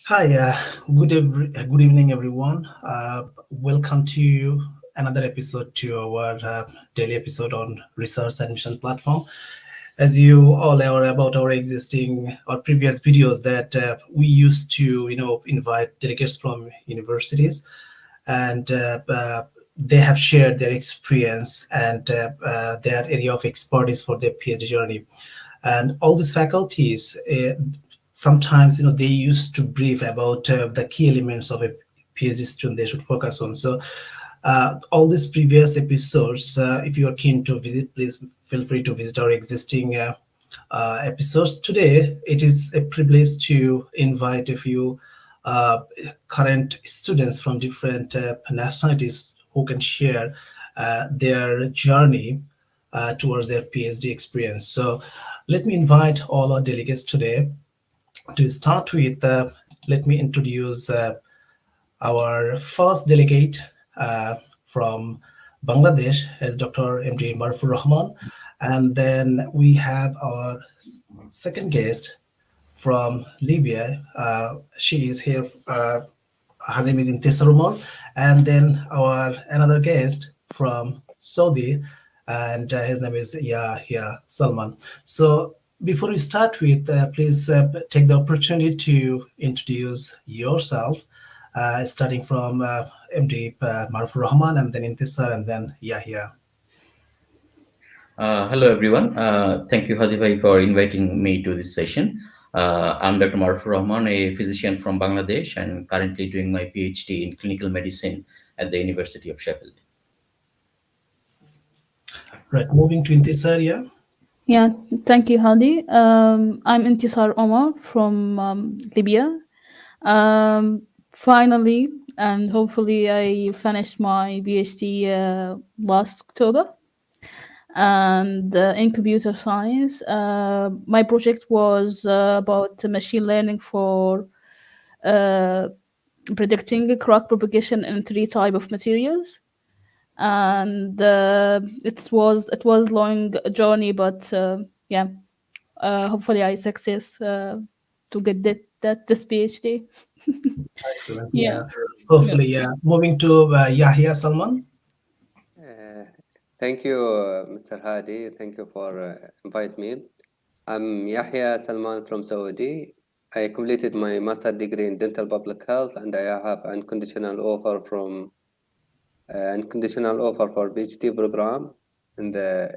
Hi, good evening, everyone. Welcome to another episode to our daily episode on research admission platform. As you all are aware about our existing or previous videos that we used to, invite delegates from universities, and they have shared their experience and their area of expertise for their PhD journey. And all these faculties, sometimes they used to brief about the key elements of a PhD student they should focus on. So all these previous episodes, if you are keen to visit, please feel free to visit our existing episodes. Today, it is a privilege to invite a few uh, current students from different nationalities who can share their journey towards their PhD experience. So, let me invite all our delegates today. To start with, let me introduce our first delegate from Bangladesh is Dr. MD Marfur Rahman. And then we have our second guest from Libya. She is here. Her name is Intesa Umar. And then our another guest from Saudi, and his name is Yahya Salman. So before we start with, please take the opportunity to introduce yourself, starting from MD Marfur Rahman, and then Intisar, and then Yahya. Hello, everyone. Thank you, Hadibhai, for inviting me to this session. I'm Dr. Marufur Rahman, a physician from Bangladesh, and currently doing my PhD in clinical medicine at the University of Sheffield. Right, moving to Intisar, yeah. Yeah, thank you, Hadi. I'm Intisar Omar from Libya. Finally, and hopefully, I finished my PhD last October, and in computer science. My project was about machine learning for uh, predicting crack propagation in three type of materials, and it was long journey, but yeah, hopefully I success to get this PhD. Excellent, Yeah, yeah. yeah. Hopefully, yeah. Moving to Yahya Salman. Uh, Thank you, Mr. Hadi. Thank you for invite me. I'm Yahya Salman from Saudi. I completed my master degree in dental public health, and I have unconditional offer for PhD program in the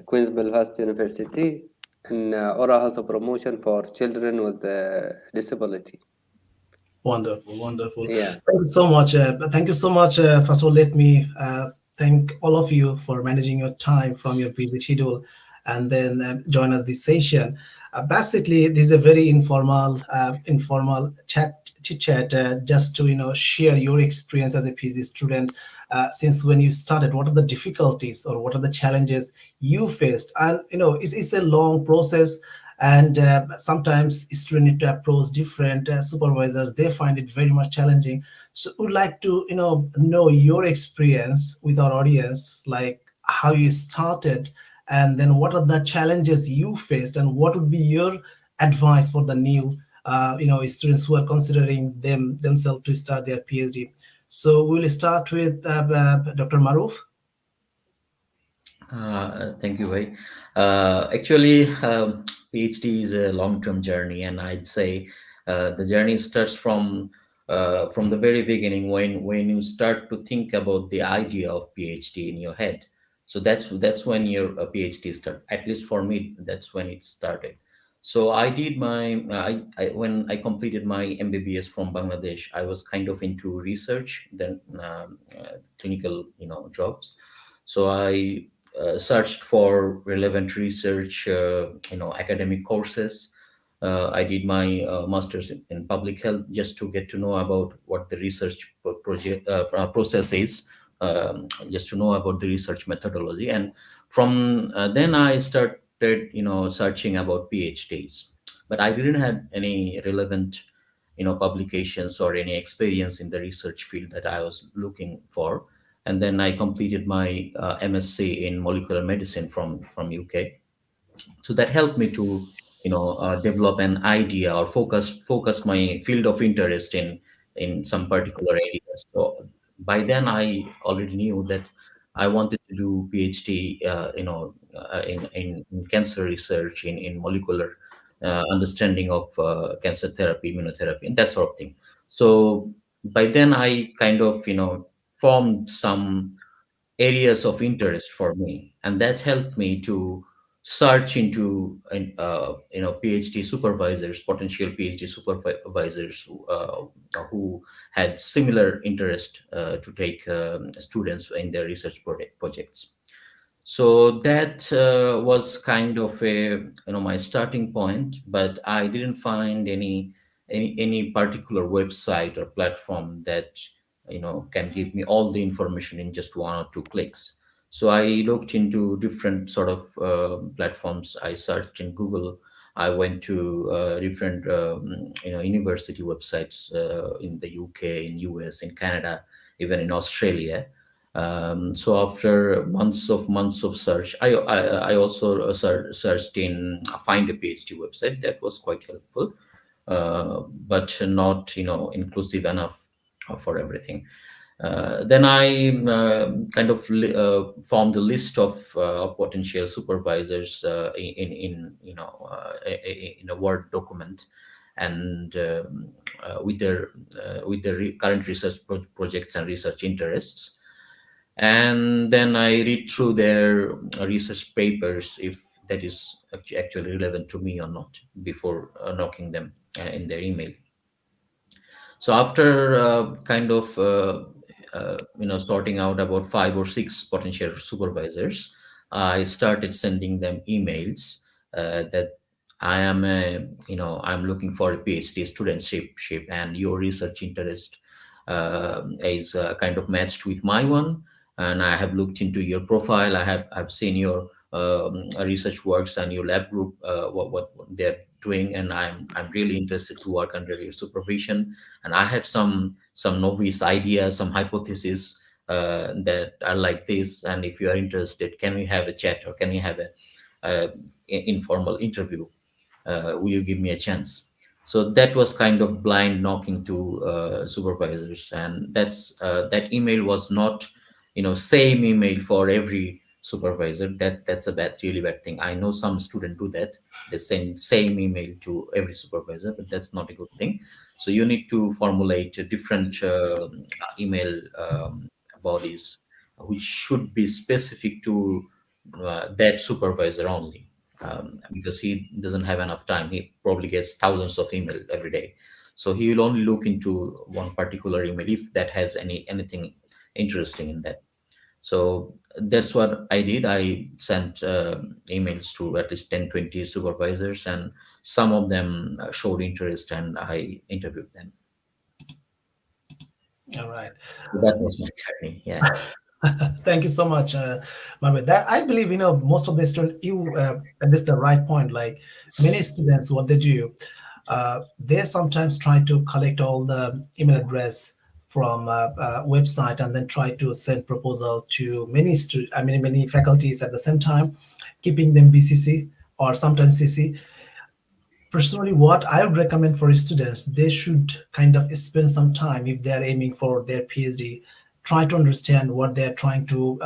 Queens Belfast University in oral health promotion for children with disability. Wonderful, wonderful. Yeah. Thank you so much. Thank you so much. First of all, let me thank all of you for managing your time from your busy schedule and then join us this session. Basically, this is a very informal chit chat, just to share your experience as a PhD student. Since when you started, what are the difficulties or what are the challenges you faced? And it's a long process, and sometimes students need to approach different supervisors. They find it very much challenging. So would like to know your experience with our audience, like how you started, and then what are the challenges you faced, and what would be your advice for the new students who are considering themselves to start their PhD. So we'll start with Dr. Maruf. Thank you, Bhai. Actually, PhD is a long-term journey, and I'd say the journey starts from the very beginning when you start to think about the idea of PhD in your head. So that's when your PhD starts. At least for me, that's when it started. So I did my when I completed my MBBS from Bangladesh, I was kind of into research, then clinical jobs. So I searched for relevant research, academic courses. I did my master's in public health just to get to know about what the research process is, just to know about the research methodology. And from then I started, searching about PhDs. But I didn't have any relevant, publications or any experience in the research field that I was looking for. And then I completed my MSc in molecular medicine from UK. So that helped me to develop an idea or focus my field of interest in some particular areas. So by then I already knew that I wanted to do PhD, in cancer research, in molecular understanding of cancer therapy, immunotherapy, and that sort of thing. So by then I kind of formed some areas of interest for me, and that helped me to search into PhD supervisors, potential PhD supervisors who had similar interest to take students in their research projects. So that was kind of my starting point, but I didn't find any particular website or platform that can give me all the information in just one or two clicks. So I looked into different sort of platforms. I searched in Google. I went to different university websites in the UK, in US, in Canada, even in Australia. So after months of search, I also searched in Find a PhD website. That was quite helpful, but not inclusive enough for everything. Then I kind of formed a list of potential supervisors in a Word document, and with their current research projects and research interests. And then I read through their research papers if that is actually relevant to me or not before knocking them in their email. So after kind of sorting out about five or six potential supervisors, I started sending them emails that I'm looking for a PhD studentship, and your research interest is kind of matched with my one, and I have looked into your profile. I've seen your research works and your lab group, what they're doing, and I'm really interested to work under your supervision. And I have some novice ideas, some hypotheses that are like this. And if you are interested, can we have a chat, or can we have a informal interview? Will you give me a chance? So that was kind of blind knocking to supervisors, and that email was not same email for every supervisor. That's a really bad thing. I know some students do that. They send same email to every supervisor, but that's not a good thing. So you need to formulate a different email bodies, which should be specific to that supervisor only, because he doesn't have enough time. He probably gets thousands of email every day, so he will only look into one particular email if that has anything interesting in that. So that's what I did. I sent emails to at least 10, 20 supervisors, and some of them showed interest, and I interviewed them. All right. So that was my journey. Yeah. Thank you so much, Marvin. That I believe most of the students you addressed the right point. Like many students, what they do, they sometimes try to collect all the email address from website and then try to send proposal to many faculties at the same time, keeping them BCC or sometimes CC. Personally, what I would recommend for students, they should kind of spend some time if they are aiming for their PhD, try to understand what they're trying to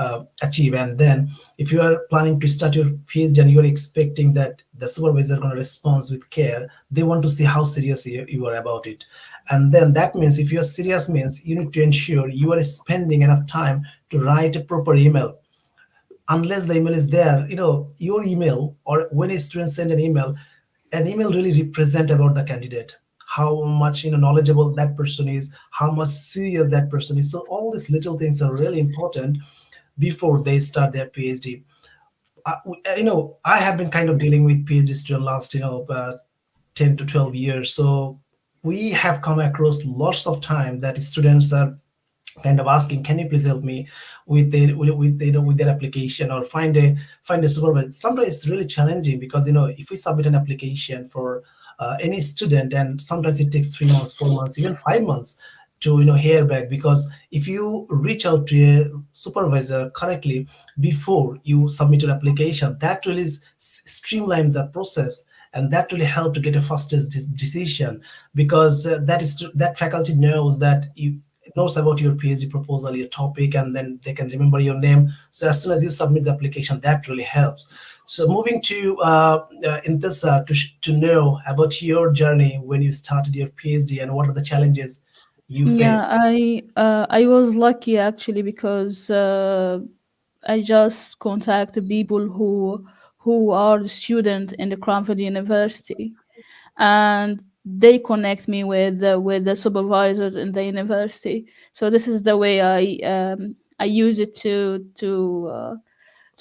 achieve. And then if you are planning to start your PhD and you're expecting that the supervisor going to respond with care, they want to see how serious you are about it. And then that means if you're serious means you need to ensure you are spending enough time to write a proper email. Unless the email is there, your email, or when a student send an email really represent about the candidate, how much knowledgeable that person is, how much serious that person is. So all these little things are really important before they start their PhD. I have been kind of dealing with PhD students last 10 to 12 years. So we have come across lots of time that students are kind of asking, can you please help me with with their application, or find a supervisor. Sometimes it's really challenging because if we submit an application for any student, and sometimes it takes 3 months, 4 months, even 5 months to hear back. Because if you reach out to a supervisor correctly before you submit your application, that really streamline the process, and that really helped to get a fastest decision, because that faculty knows that you knows about your PhD proposal, your topic, and then they can remember your name. So as soon as you submit the application, that really helps. So moving to in this to know about your journey when you started your PhD and what are the challenges you Yeah, faced. I was lucky actually because I just contacted people who are student in the Cranford University, and they connect me with the supervisors in the university. So this is the way I use it to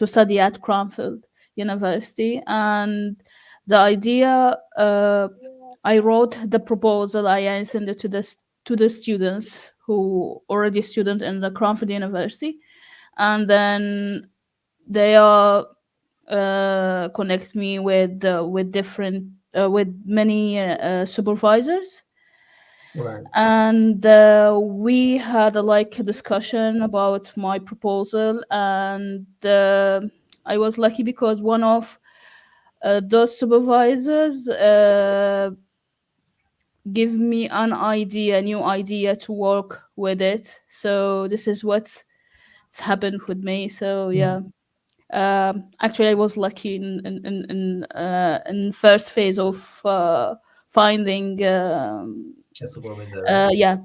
study at Cranfield University. And the idea, I wrote the proposal, I sent it to the students who already student in the Cranfield University, and then they are connect me with different with many supervisors, Right. and we had a like a discussion about my proposal, and I was lucky because one of those supervisors give me an idea, a new idea to work with it. So this is what's happened with me. So yeah. Mhm. Actually, I was lucky in first phase of finding A supervisor, right? yeah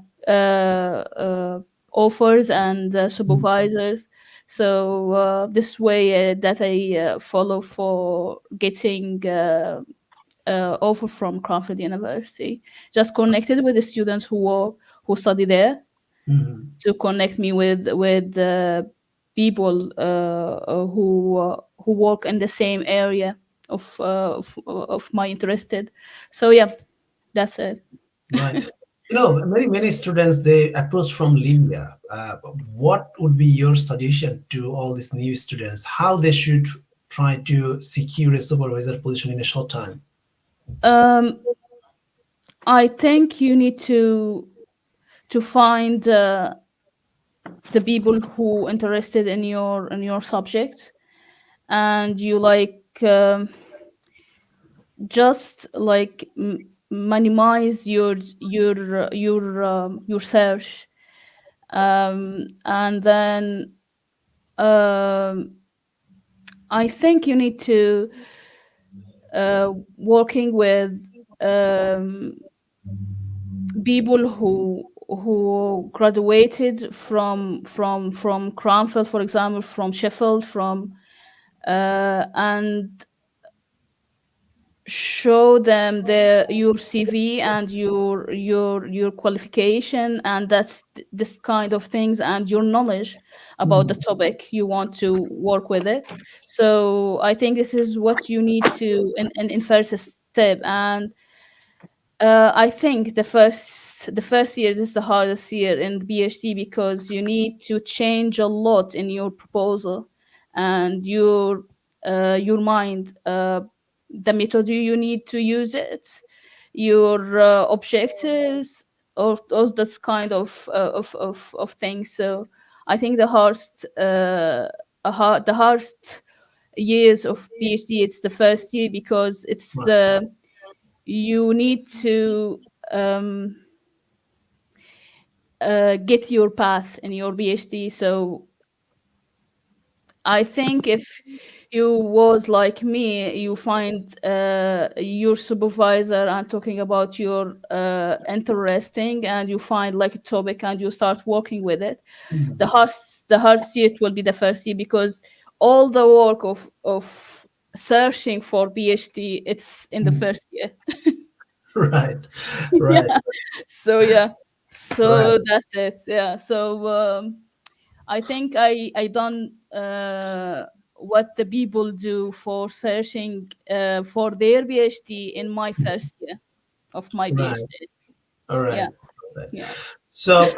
offers and Mhm. supervisors. So this way that I follow for getting offer from Cranford University. Just connected with the students who study there Mhm. to connect me with people who work in the same area of my interested. So yeah, that's it. Right. Many students they approach from Libya. What would be your suggestion to all these new students? How they should try to secure a supervisor position in a short time? um I think you need to find the people who interested in your subject, and you like just like minimize your search, and then um, I think you need to working with um, people who graduated from Cranfield, for example, from Sheffield, from and show them your CV and your qualification, and this kind of things, and your knowledge about the Mhm. topic you want to work with it. So I think this is what you need to in first step. And I think the first year is the hardest year in the PhD because you need to change a lot in your proposal and your mind, the method you need to use it, your objectives, or all this kind of things. So I think the hardest years of PhD it's the first year because it's Right. you need to um, get your path in your PhD. So I think if you was like me, you find your supervisor and talking about your interesting, and you find like a topic and you start working with it. The Mhm. hardest the hardest year will be the first year because all the work of searching for PhD it's in the Mhm. first year. Right. Right. Yeah. So yeah. Right. So that's it. Yeah. So I think I done what the people do for searching for their PhD in my first year of my Right. PhD. All Yeah. right. All right. Yeah. So,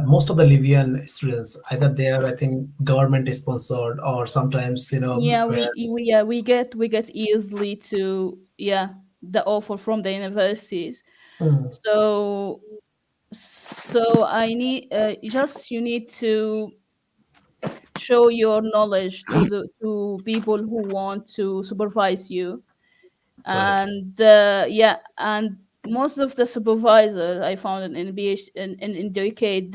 most of the Libyan students, either they are, I think, government sponsored, or sometimes, Yeah. We get easily to the offer from the universities. mm, So so I need just you need to show your knowledge to the to people who want to supervise you, Right. And yeah, and most of the supervisors I found in in the UK,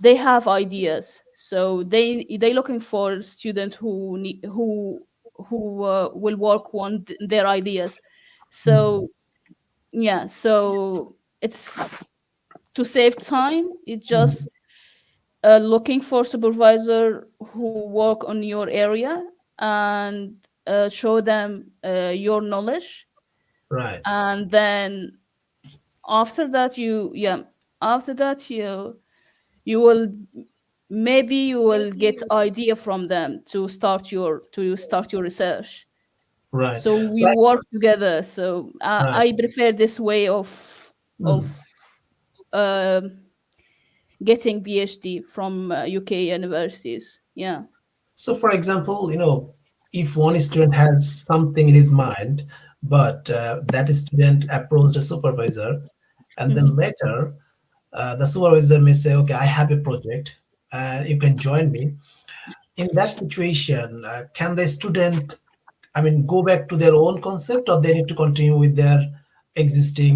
they have ideas, so they looking for students who need who will work on their ideas. Mhm. So yeah, so it's to save time. It's Mhm. just looking for supervisor who work on your area, and show them your knowledge. Right. And then after that you yeah after that you will, maybe you will get idea from them to start your research. Right. So we Like, work together. So right. I prefer this way of Mm. um getting PhD from UK universities. Yeah. So, for example, if one student has something in his mind, but that student approached a supervisor, and then Hmm. later the supervisor may say, "Okay, I have a project, and you can join me." In that situation, can the student, I mean, go back to their own concept, or they need to continue with their existing,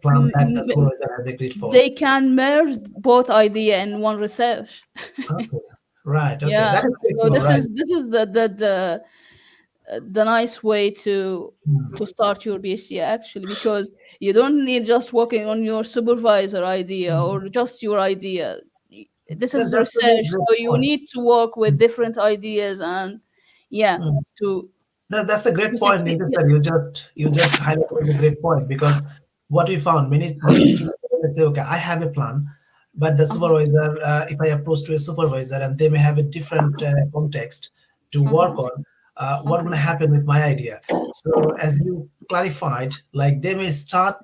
plan that the supervisor has agreed for? They can merge both idea in one research. Okay, right. Okay, Yeah. that is So flexible, right? this is the nice way Mm. to start your BSc, actually, because you don't need just working on your supervisor idea Mm. or just your idea. This is That's a very research, great so you point. need to work with different ideas, and yeah, Mm. to That's a great to point, succeed. Ninja Yeah. sir. You just highlighted a great point, because what we found, many students will say, okay, I have a plan, but the Uh-huh. supervisor, if I approach to a supervisor and they may have a different context to work Uh-huh. on, what going Uh-huh. to happen with my idea? So as you clarified, like they may start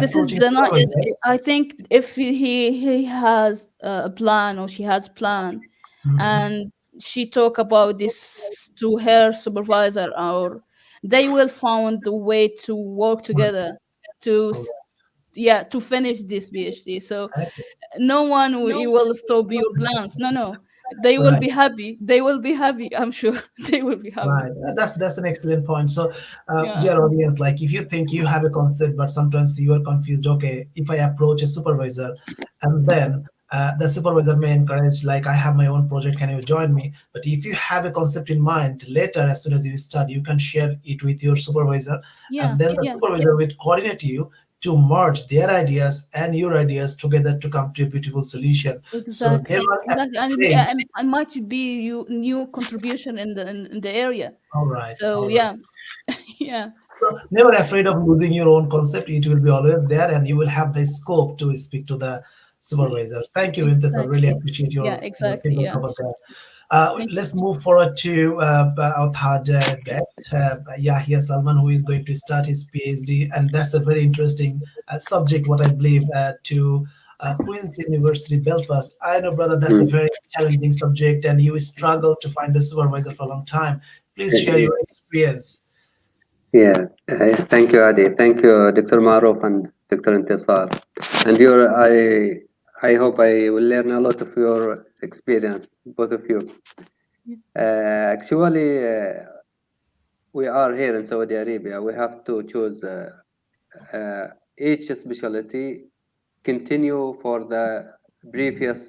This is approaching the supervisors. I think if he has a plan, or she has plan, Mhm. and she talk about this to her supervisor, or they will find the way to work Right. together to All yeah, to finish this PhD. So right. no one will stop your plans. No, no, they will Right. be happy. They will be happy, I'm sure. They will be happy. Right. That's an excellent point. So, Yeah. dear audience, like if you think you have a concept, but sometimes you are confused. Okay, if I approach a supervisor, and then the supervisor may encourage, like, I have my own project. Can you join me? But if you have a concept in mind, later as soon as you start, you can share it with your supervisor, and Yeah. then the Yeah. supervisor will coordinate you to merge their ideas and your ideas together to come to a beautiful solution. So they Exactly, are exactly, afraid. and might be you new contribution in the area. All right. So All right. yeah, yeah, So never afraid of losing your own concept. It will be always there, and you will have the scope to speak to the supervisors. Thank you, Vintas. I really exactly, appreciate yeah, your exactly, feedback yeah. about that. Thank Let's move forward to our third guest, Yahya Salman, who is going to start his PhD, and that's a very interesting subject. What I believe to Queen's University Belfast. I know, brother, that's a Mm. very challenging subject, and you struggle to find a supervisor for a long time. Please share your experience. Yeah, thank you, Adi. Thank you, Dr. Maruf and Dr. Intisar. And I hope I will learn a lot of your experience, both of you. you. Actually, we are here in Saudi Arabia. We have to choose each specialty continue for the previous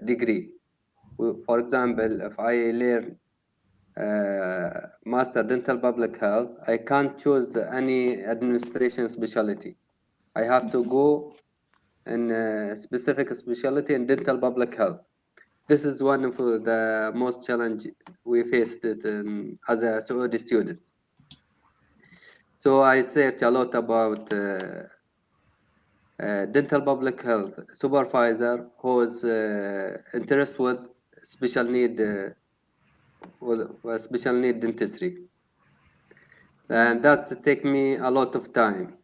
degree. For example, if I learn master dental public health, I can't choose any administration specialty. I have to go in a specific specialty in dental public health. This is one of the most challenge we faced it as a Saudi student. So I searched a lot about dental public health supervisor who's interest with special need with special need dentistry, and that's take me a lot of time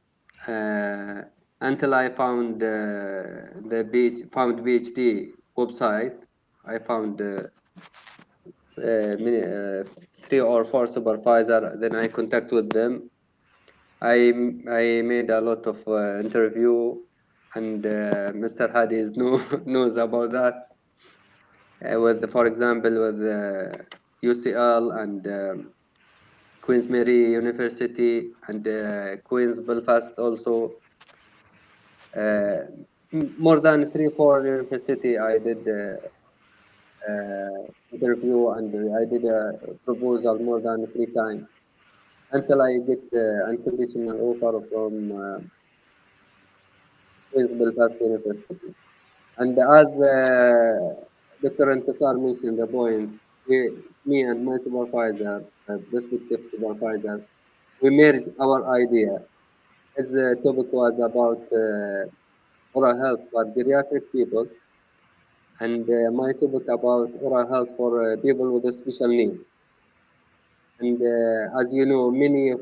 uh, until I found found PhD website. I found many, 3 or 4 supervisor. Then I contact with them. I made a lot of interview, and Mr. Hadi is know, knows about that. With, for example, with UCL and Queen's Mary University, and Queen's Belfast also. Uh, More than 3, 4 university I did interview, and I did a proposal more than 3 times until I get unconditional offer from Queen's Belfast University. And as Dr. Intisar mentioned the point, me and my supervisor, prospective supervisor, we merged our idea. His topic was about oral health for geriatric people, and my topic about oral health for people with a special needs. And as you know, many of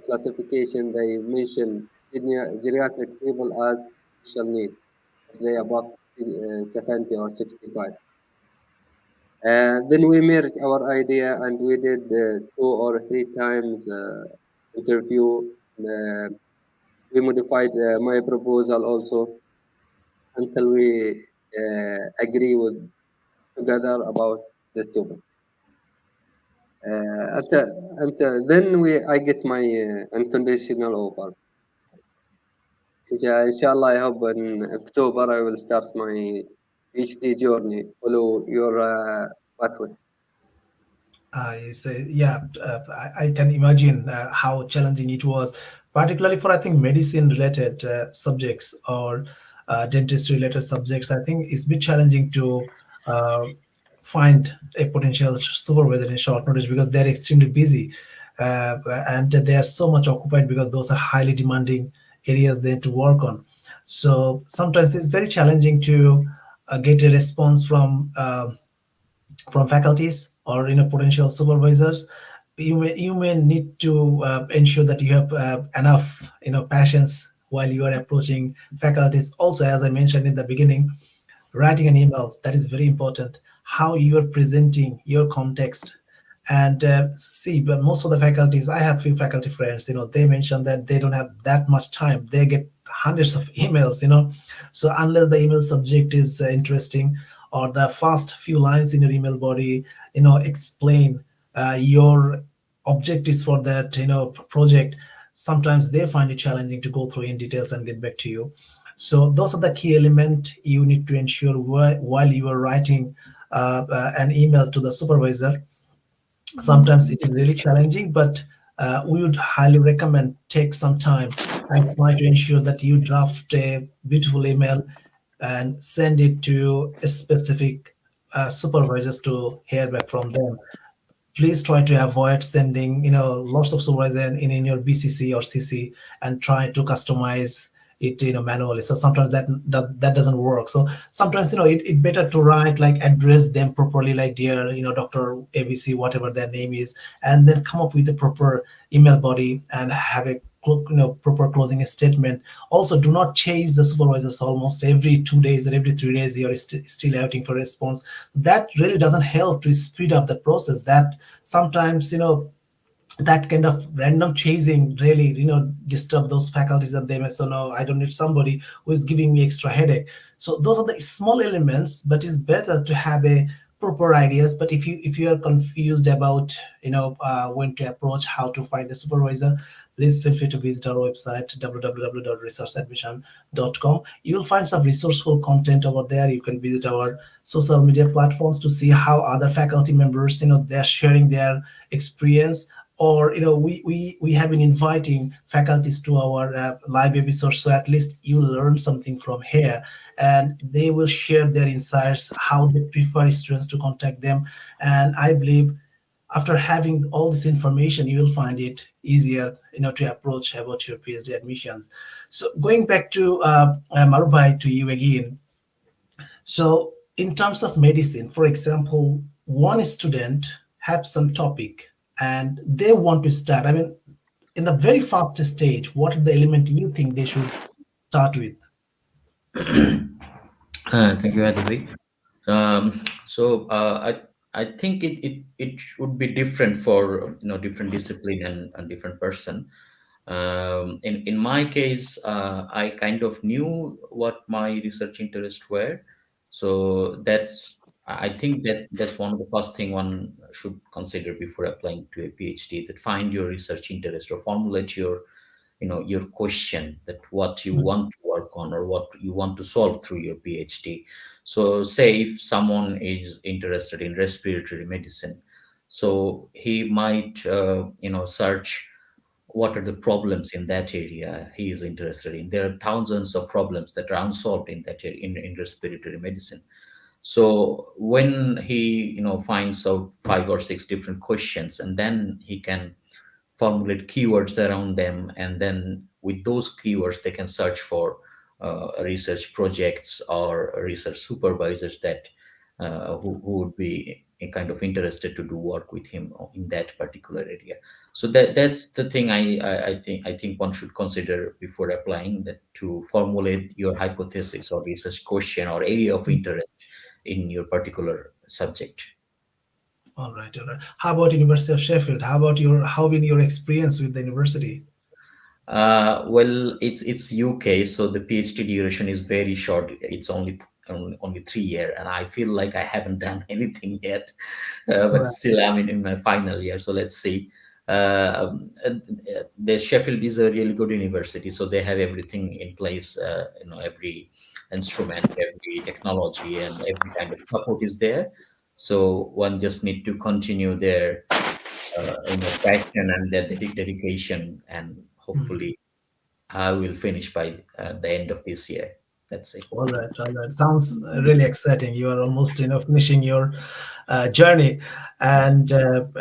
classification they mention geriatric people as special needs if they above 70 or 65. Then we merged our idea and we did 2 or 3 times interview. Uh, we modified my proposal also until we agree with together about this topic. Until then I get my unconditional offer. Inshallah, I hope in October I will start my PhD journey. Follow your pathway. I say, yeah, I can imagine how challenging it was, particularly for I think medicine related subjects or dentist related subjects. I think it's a bit challenging to uh, find a potential supervisor in short notice because they're extremely busy and they are so much occupied because those are highly demanding areas they need to work on. So sometimes it's very challenging to get a response from faculties or potential supervisors. You may need to ensure that you have enough patience while you are approaching faculties. Also, as I mentioned in the beginning, writing an email, that is very important. How you are presenting your context. And see, but most of the faculties, I have few faculty friends, they mention that they don't have that much time, they get hundreds of emails. So unless the email subject is interesting, or the first few lines in your email body explain your objectives for that project, sometimes they find it challenging to go through in details and get back to you. So those are the key element you need to ensure while you are writing an email to the supervisor. Sometimes it is really challenging, but we would highly recommend take some time and try to ensure that you draft a beautiful email and send it to a specific supervisors to hear back from them. Please try to avoid sending lots of supervisor in your BCC or CC and try to customize it manually. So sometimes that doesn't work. So sometimes it better to write, like, address them properly, like, dear Dr. ABC, whatever their name is, and then come up with a proper email body and have a proper closing statement. Also, do not chase the supervisors almost every 2 days or every 3 days. You're still waiting for a response. That really doesn't help to speed up the process. That sometimes that kind of random chasing really disturb those faculties, and they may say, no, I don't need somebody who is giving me extra headache. So those are the small elements, but it's better to have a proper ideas. But if you are confused about when to approach, how to find a supervisor, please feel free to visit our website www.researchadmission.com. You will find some resourceful content over there. You can visit our social media platforms to see how other faculty members they're sharing their experience. Or we have been inviting faculties to our live episodes, so at least you learn something from here, and they will share their insights, how they prefer students to contact them. And I believe after having all this information, you will find it easier to approach about your PhD admissions. So going back to Marubai, to you again. So, in terms of medicine, for example, one student have some topic and they want to start. I mean, in the very first stage, what are the element you think they should start with? Thank you, Aditi. So I think it would be different for different discipline and different person. In my case, I kind of knew what my research interests were, so I think that that's one of the first thing one should consider before applying to a PhD. That find your research interest or formulate your, your question, that what you Mm. want to work on or what you want to solve through your PhD. So, say if someone is interested in respiratory medicine, so he might, search what are the problems in that area he is interested in. There are thousands of problems that are unsolved in that area, in respiratory medicine. So when he, finds out five or six different questions, and then he can formulate keywords around them, and then with those keywords they can search for research projects or research supervisors that who would be kind of interested to do work with him in that particular area. So that's the thing I think one should consider before applying, that to formulate your hypothesis or research question or area of interest in your particular subject. All right, all right. How about University of Sheffield? How been your experience with the university? Well, it's UK, so the PhD duration is very short. It's only 3 year, and I feel like I haven't done anything yet. But Right. still, I'm in my final year, so let's see. The Sheffield is a really good university, so they have everything in place. Every instrument, every technology, and every kind of support is there. So one just need to continue their passion and their dedication, and Mm. hopefully I will finish by the end of this year. Let's see. All right, all right. Sounds really exciting. You are almost, finishing your journey, Yeah. and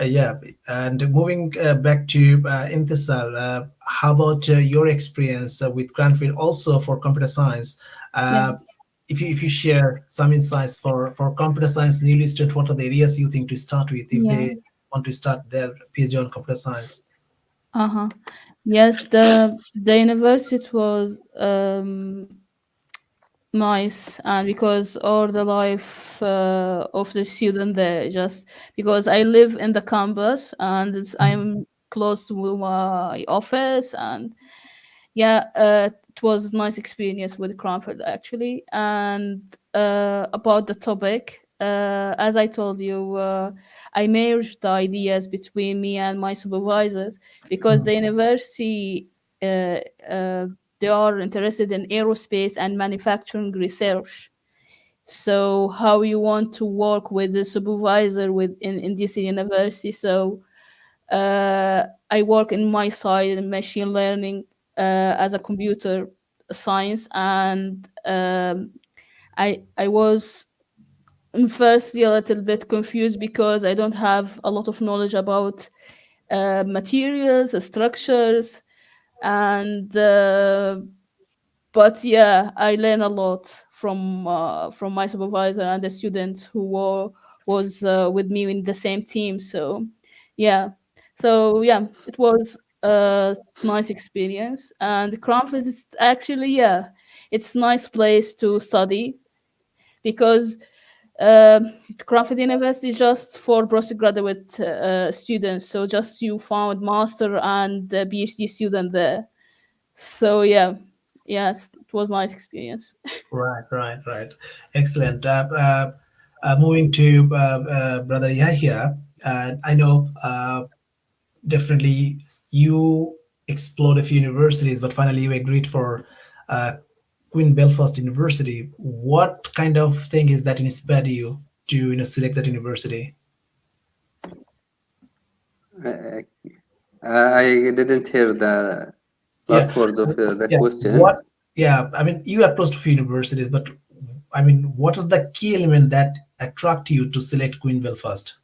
yeah. And moving back to Intisar, how about your experience with Cranfield, also for computer science? Yeah. Uh, if you share some insights for computer science newly student, what are the areas you think to start with if Yeah. they want to start their PhD on computer science? Uh-huh. Yes, the university was nice, and because all the life of the student there, just because I live in the campus and I'm close to my office, and yeah, it was a nice experience with Cranford actually. And about the topic, as I told you, I merged the ideas between me and my supervisors because the university uh, uh, they are interested in aerospace and manufacturing research. So how you want to work with the supervisor in this university? So I work in my side in machine learning as a computer science, and I was firstly a little bit confused because I don't have a lot of knowledge about materials, structures, and but yeah, I learned a lot from my supervisor and the students who was with me in the same team. So yeah, it was a nice experience. And Cranfield is actually, yeah, it's nice place to study because Cranfield University is just for postgraduate students. So just you found master and PhD student there. So yeah, yes, it was nice experience. Right, right, right. Excellent. Moving to Brother Yahya, I know definitely you explored a few universities, but finally you agreed for uh, Queen Belfast University. What kind of thing is that inspired you to select that university? Uh, I didn't hear the Yeah, last words of the yeah. question. What? Yeah, I mean, you approached a few universities, but I mean, what is the key element that attract you to select Queen Belfast?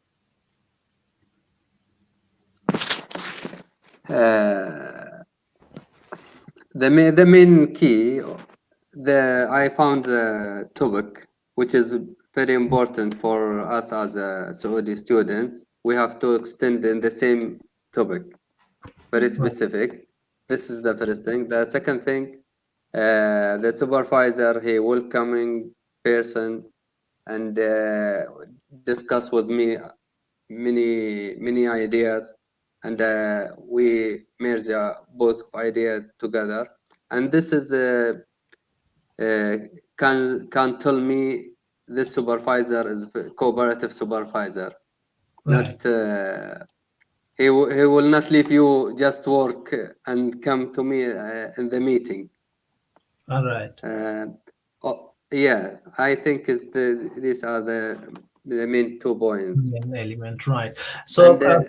Uh, the main key, I found the topic, which is very important for us as a Saudi students. We have to extend in the same topic, very Right. specific. This is the first thing. The second thing, the supervisor, he welcoming person and discuss with me many ideas, and we merge both ideas together. And this is uh, can tell me this supervisor is cooperative supervisor, not Right. he will not leave you just work and come to me in the meeting. All right. Yeah, I think these are the main 2 points. Main element, right? So And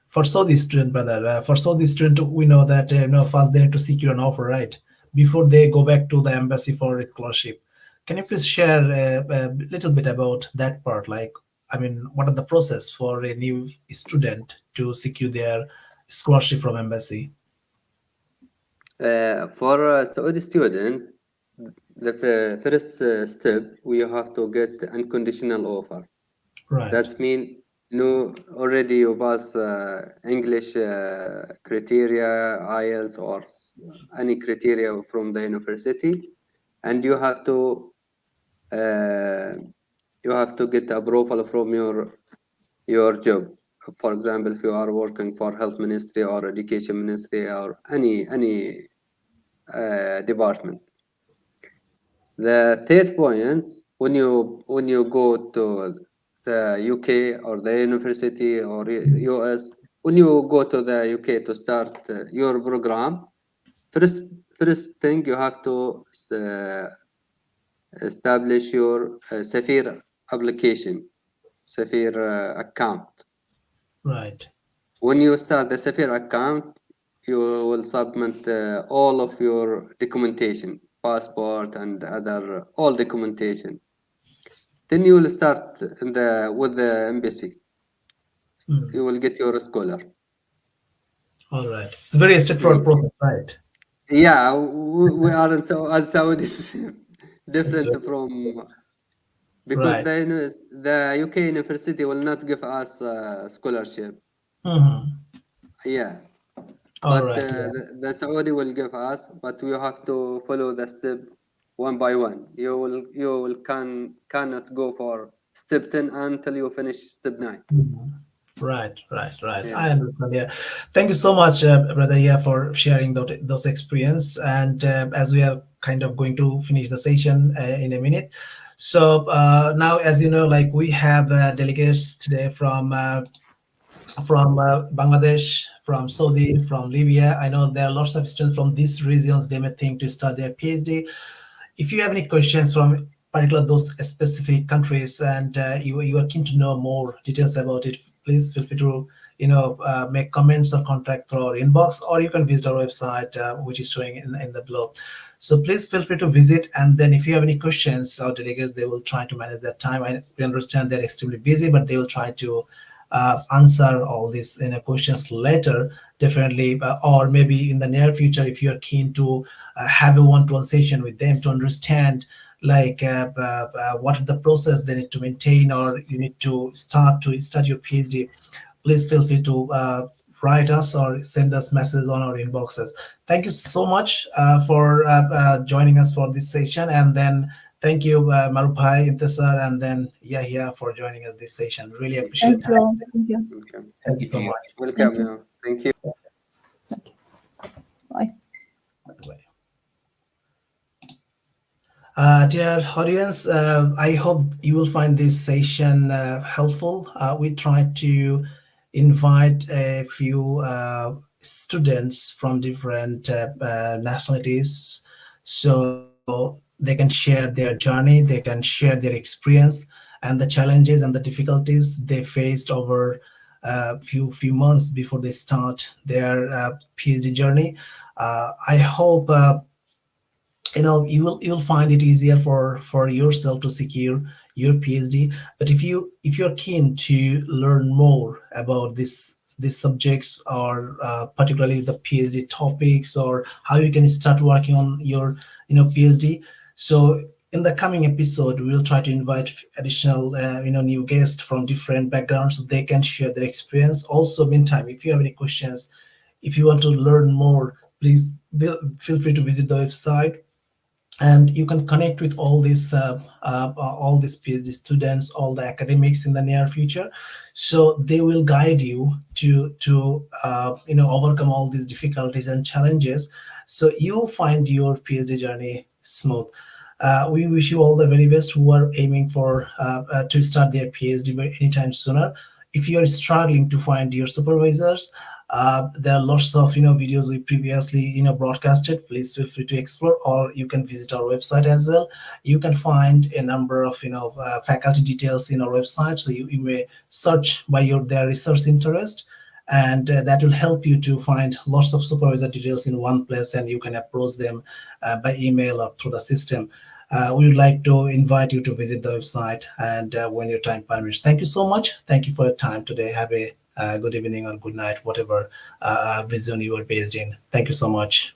for Saudi student, brother, for Saudi student, we know that first they need to secure an offer, right, before they go back to the embassy for a scholarship. Can you please share a little bit about that part? Like, I mean, what are the process for a new student to secure their scholarship from embassy? for a Saudi student, the first step, we have to get unconditional offer. Right. That means no, already you pass English criteria, IELTS, or any criteria from the university, and uh, you have to get approval from your job. For example, if you are working for health ministry or education ministry or any department. The third point, when you go to the UK or the university or US, when you go to the UK to start your program, first first thing you have to uh, establish your Safir application, Safir account. Right. When you start the Safir account, you will submit all of your documentation, passport and other all documentation. Then you will start with the embassy. Mm. You will get your scholar. All right. It's a very straightforward Y- process, right? Yeah, we aren't so as Saudis It's different very- from because right. the UK university will not give us scholarship. Mhm. Yeah, All but right. Yeah. the Saudi will give us, but we have to follow the step one by one. You will cannot go for step 10 until you finish step 9. Mhm. Right, right, right. Yeah. I understand. Yeah. Thank you so much, brother. Yeah, for sharing those experience. And as we are kind of going to finish the session in a minute, so now, as you know, like we have delegates today from Bangladesh, from Saudi, from Libya. I know there are lots of students from these regions. They may think to start their PhD. If you have any questions from particular those specific countries and you are keen to know more details about it, please feel free to make comments or contact through our inbox, or you can visit our website, which is showing in the below. So please feel free to visit, and then if you have any questions, our delegates, they will try to manage their time. We understand they're extremely busy, but they will try to answer all these questions later, definitely, or maybe in the near future, if you're keen to have a one-to-one session with them to understand like what are the process they need to maintain, or you need to start your PhD. Please feel free to write us or send us messages on our inboxes. Thank you so much for joining us for this session, and then thank you, Marupai, Intisar, and then Yahya for joining us this session. Really appreciate Thank that. you. Thank you. Okay. Thank Thank you you to so you. much. Welcome Thank you. you. Thank you. Thank you. Bye. Bye. Dear audience, I hope you will find this session helpful. We tried to invite a few students from different nationalities so they can share their journey, they can share their experience and the challenges and the difficulties they faced over a few months before they start their PhD journey. I hope you'll find it easier for yourself to secure your PhD. But if you're keen to learn more about these subjects, or particularly the PhD topics, or how you can start working on your PhD, so in the coming episode we will try to invite additional new guests from different backgrounds so they can share their experience. Also, meantime, if you have any questions, if you want to learn more, please feel free to visit the website, and you can connect with all these PhD students, all the academics in the near future, so they will guide you to overcome all these difficulties and challenges, so you find your PhD journey smooth. We wish you all the very best who are aiming for to start their PhD anytime sooner. If you are struggling to find your supervisors, there are lots of videos we previously broadcasted. Please feel free to explore, or you can visit our website as well. You can find a number of faculty details in our website, so you may search by their research interest, and that will help you to find lots of supervisor details in one place, and you can approach them by email or through the system. We would like to invite you to visit the website and when your time permits. Thank you so much. Thank you for your time today. Have a good evening or good night, whatever region you are based in. Thank you so much.